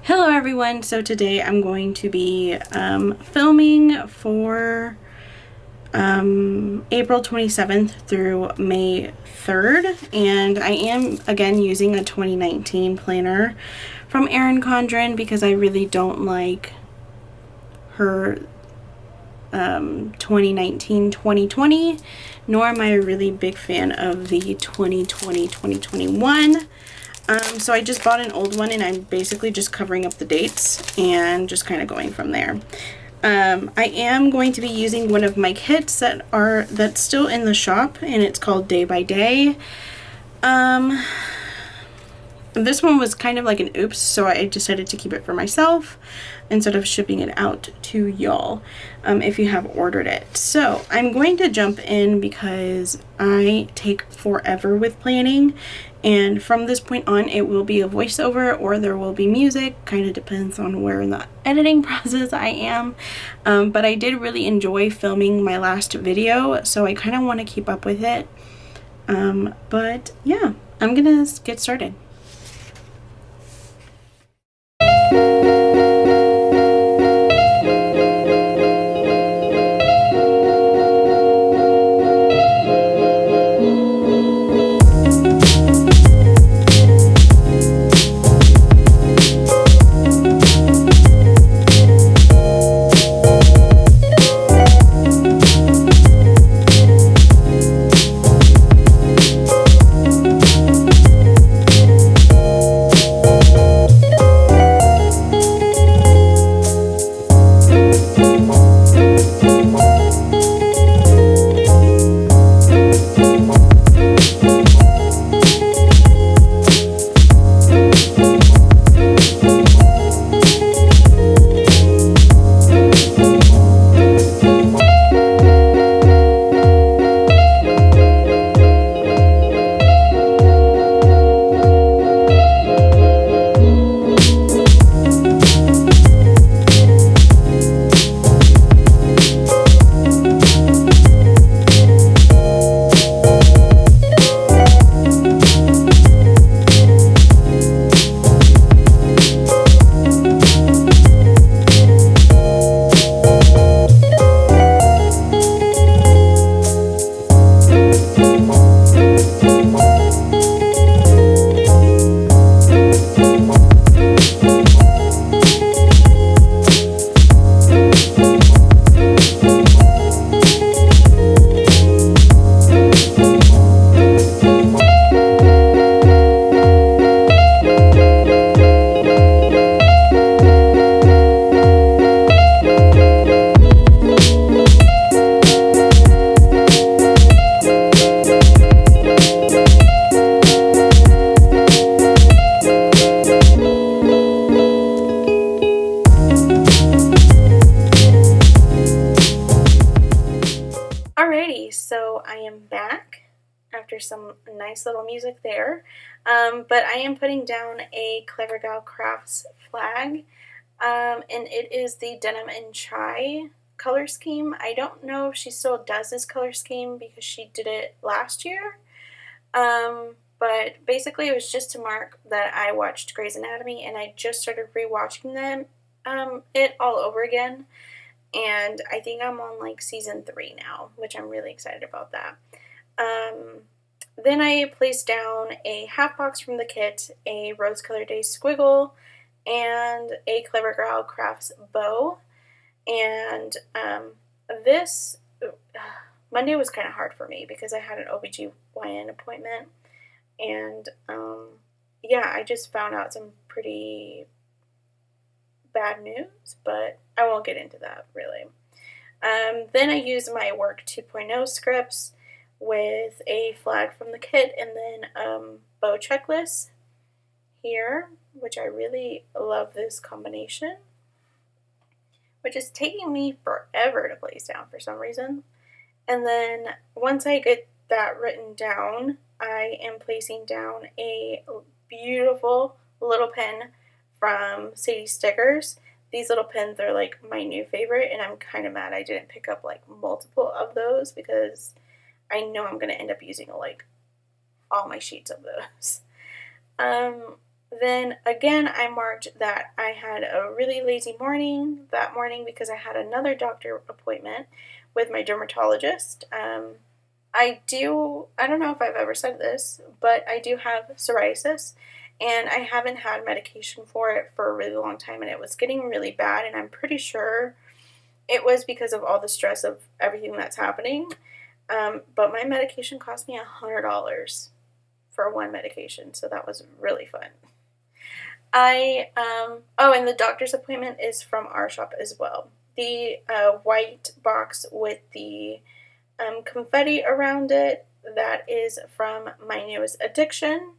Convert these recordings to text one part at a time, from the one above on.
Hello everyone, so today I'm going to be filming for April 27th through May 3rd, and I am again using a 2019 planner from Erin Condren because I really don't like her 2019-2020, nor am I a really big fan of the 2020-2021. So I just bought an old one and I'm basically just covering up the dates and just kind of going from there. I am going to be using one of my kits that's still in the shop, and it's called Day by Day. This one was kind of like an oops, so I decided to keep it for myself instead of shipping it out to y'all if you have ordered it. So I'm going to jump in because I take forever with planning, and from this point on it will be a voiceover or there will be music, kind of depends on where in the editing process I am. But I did really enjoy filming my last video, so I kind of want to keep up with it. But yeah, I'm gonna get started. So I am back after some nice little music there, but I am putting down a Clever Gal Crafts flag, and it is the Denim and Chai color scheme. I don't know if she still does this color scheme because she did it last year, but basically it was just to mark that I watched Grey's Anatomy and I just started rewatching it all over again. And I think I'm on like season 3 now, which I'm really excited about that. Then I placed down a half box from the kit, a Rose Colored Daze squiggle, and a Clever Gal Crafts bow. And this Monday was kind of hard for me because I had an OBGYN appointment. And yeah, I just found out some pretty bad news, but I won't get into that really. Then I used my Work 2.0 scripts with a flag from the kit and then bow checklist here, which I really love this combination, which is taking me forever to place down for some reason. And then once I get that written down, I am placing down a beautiful little pen from SADIES stickers. These little pins are like my new favorite, and I'm kind of mad I didn't pick up like multiple of those because I know I'm going to end up using like all my sheets of those. Then again, I marked that I had a really lazy morning that morning because I had another doctor appointment with my dermatologist. I don't know if I've ever said this, but I do have psoriasis, and I haven't had medication for it for a really long time, and it was getting really bad, and I'm pretty sure it was because of all the stress of everything that's happening. But my medication cost me $100 for one medication, so that was really fun. And the doctor's appointment is from our shop as well. The white box with the confetti around it, that is from my newest addiction.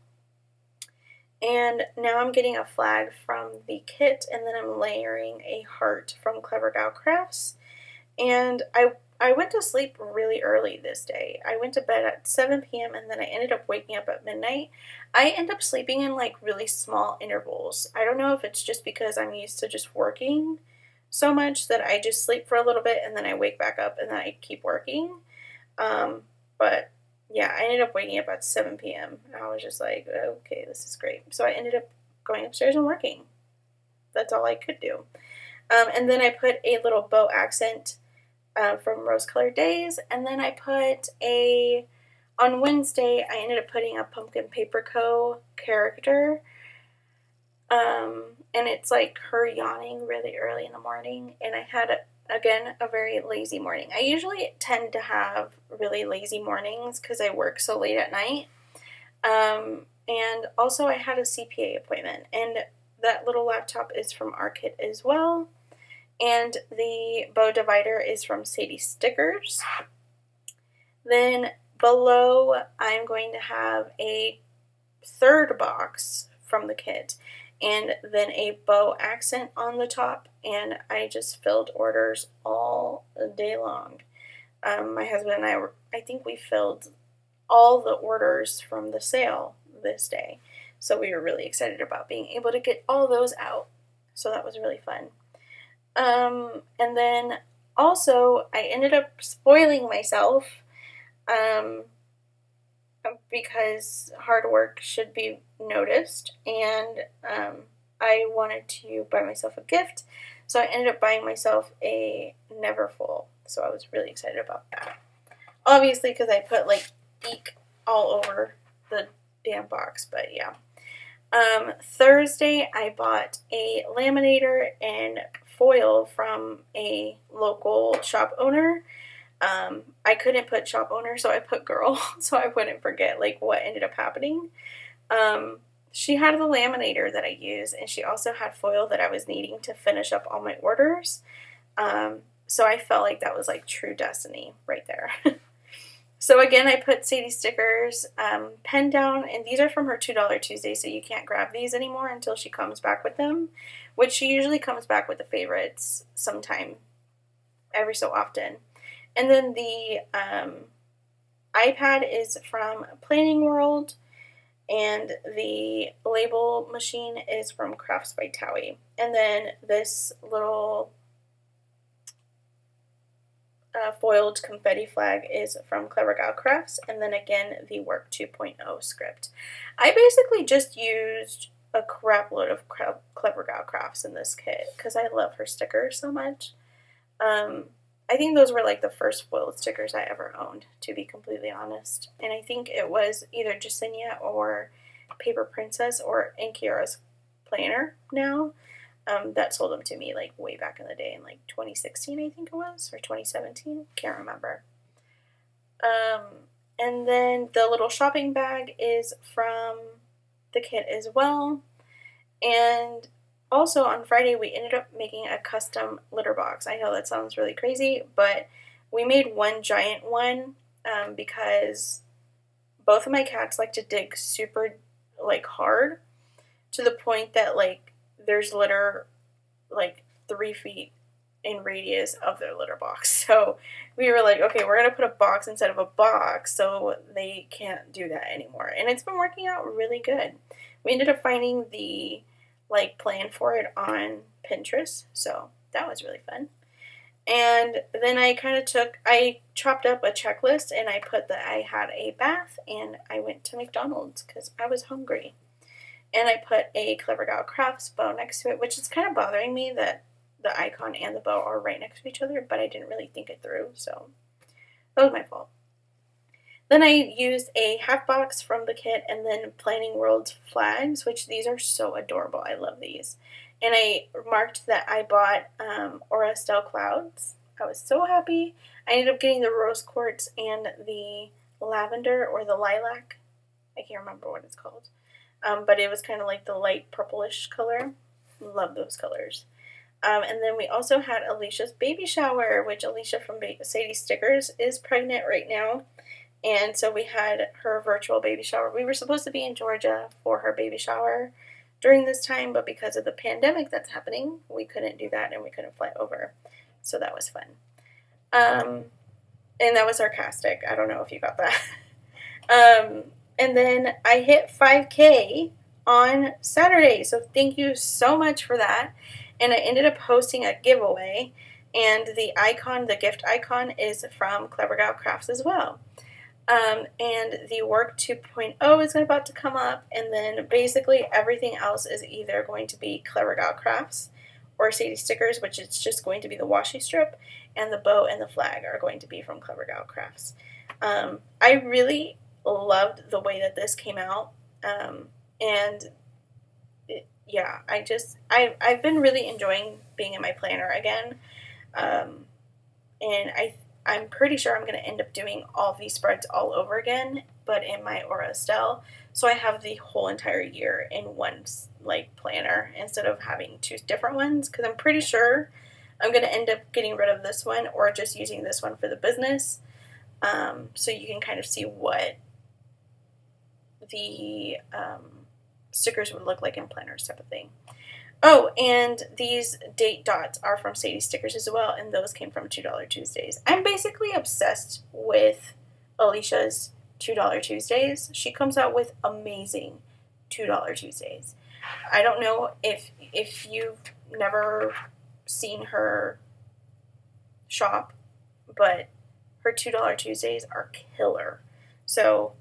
And now I'm getting a flag from the kit, and then I'm layering a heart from Clever Gal Crafts. And I went to sleep really early this day. I went to bed at 7 p.m. and then I ended up waking up at midnight. I end up sleeping in like really small intervals. I don't know if it's just because I'm used to just working so much that I just sleep for a little bit and then I wake back up and then I keep working. But yeah, I ended up waking up at 7 p.m. I was just like, okay, this is great. So I ended up going upstairs and working. That's all I could do. And then I put a little bow accent from Rose Colored Daze, and then I put on Wednesday, I ended up putting a Pumpkin Paper Co. character, and it's like her yawning really early in the morning, and I had, again, a very lazy morning. I usually tend to have really lazy mornings because I work so late at night, and also I had a CPA appointment, and that little laptop is from our kit as well. And the bow divider is from SADIES Stickers. Then below, I'm going to have a third box from the kit, and then a bow accent on the top, and I just filled orders all day long. My husband and I think we filled all the orders from the sale this day, so we were really excited about being able to get all those out, so that was really fun. And then also I ended up spoiling myself, because hard work should be noticed, and, I wanted to buy myself a gift, so I ended up buying myself a Neverfull, so I was really excited about that. Obviously, because I put, like, ink all over the damn box, but yeah. Thursday, I bought a laminator and foil from a local shop owner. I couldn't put shop owner, so I put girl, so I wouldn't forget like what ended up happening. She had the laminator that I use, and she also had foil that I was needing to finish up all my orders. So I felt like that was like true destiny right there. So again, I put SADIES Stickers pen down, and these are from her $2 Tuesday, so you can't grab these anymore until she comes back with them, which she usually comes back with the favorites sometime, every so often. And then the iPad is from Planning World, and the label machine is from Crafts by THAOWIE. And then this little foiled confetti flag is from Clever Gal Crafts, and then again the Work 2.0 script. I basically just used a crap load of Clever Gal Crafts in this kit because I love her stickers so much. I think those were like the first foiled stickers I ever owned, to be completely honest. And I think it was either Jasenia or Paper Princess or Kiara's Planner now. That sold them to me like way back in the day in like 2016, I think it was, or 2017, can't remember. And then the little shopping bag is from the kit as well. And also on Friday we ended up making a custom litter box. I know that sounds really crazy, but we made one giant one because both of my cats like to dig super like hard, to the point that like there's litter like 3 feet in radius of their litter box. So we were like, okay, we're going to put a box instead of a box so they can't do that anymore. And it's been working out really good. We ended up finding the like plan for it on Pinterest, so that was really fun. And then I chopped up a checklist, and I put that I had a bath and I went to McDonald's because I was hungry. and I put a Clever Gal Crafts bow next to it, which is kind of bothering me that the icon and the bow are right next to each other, but I didn't really think it through, so that was my fault. Then I used a half box from the kit and then Planning World's flags, which these are so adorable. I love these. And I marked that I bought Aura Estelle clouds. I was so happy. I ended up getting the rose quartz and the lavender or the lilac. I can't remember what it's called. But it was kind of like the light purplish color. Love those colors. And then we also had Alicia's baby shower, which Alicia from SADIES Stickers is pregnant right now. And so we had her virtual baby shower. We were supposed to be in Georgia for her baby shower during this time, but because of the pandemic that's happening, we couldn't do that and we couldn't fly over. So that was fun. And that was sarcastic. I don't know if you got that. And then I hit 5K on Saturday. So thank you so much for that. And I ended up hosting a giveaway. And the icon, the gift icon, is from Clever Gal Crafts as well. And the work 2.0 is about to come up, and then basically everything else is either going to be Clever Gal Crafts or SADIES Stickers, which is just going to be the washi strip, and the bow and the flag are going to be from Clever Gal Crafts. I really loved the way that this came out, and yeah, I've been really enjoying being in my planner again, and I'm pretty sure I'm going to end up doing all these spreads all over again, but in my Aura Estelle. So I have the whole entire year in one like planner instead of having two different ones, because I'm pretty sure I'm going to end up getting rid of this one or just using this one for the business. So you can kind of see what the stickers would look like in planners type of thing. Oh, and these date dots are from SADIES Stickers as well, and those came from $2 Tuesdays. I'm basically obsessed with Alicia's $2 Tuesdays. She comes out with amazing $2 Tuesdays. I don't know if you've never seen her shop, but her $2 Tuesdays are killer. So,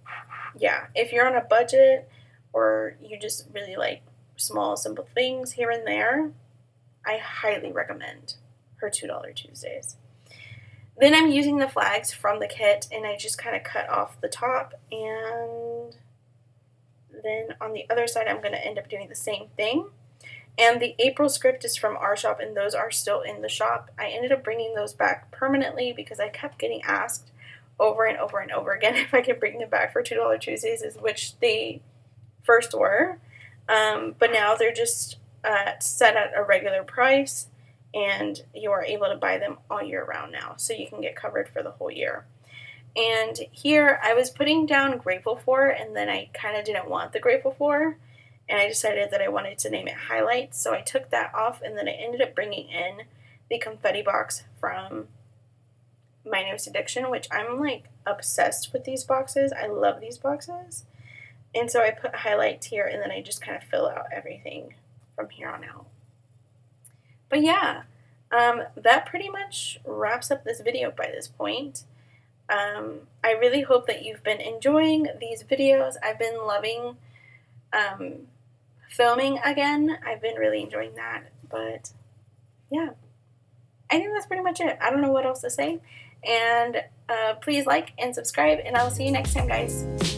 yeah, if you're on a budget or you just really like small, simple things here and there, I highly recommend her $2 Tuesdays. Then I'm using the flags from the kit, and I just kind of cut off the top, and then on the other side I'm going to end up doing the same thing. And the April script is from our shop, and those are still in the shop. I ended up bringing those back permanently because I kept getting asked over and over and over again if I could bring them back for $2 Tuesdays, which they first were. But now they're just set at a regular price, and you are able to buy them all year round now, so you can get covered for the whole year. And here I was putting down Grateful For, and then I kind of didn't want the Grateful For, and I decided that I wanted to name it Highlights, so I took that off, and then I ended up bringing in the confetti box from My Newest Addiction, which I'm like obsessed with these boxes. I love these boxes. And so I put highlights here, and then I just kind of fill out everything from here on out. But yeah, that pretty much wraps up this video by this point. I really hope that you've been enjoying these videos. I've been loving filming again. I've been really enjoying that. But yeah, I think that's pretty much it. I don't know what else to say. And please like and subscribe, and I'll see you next time, guys.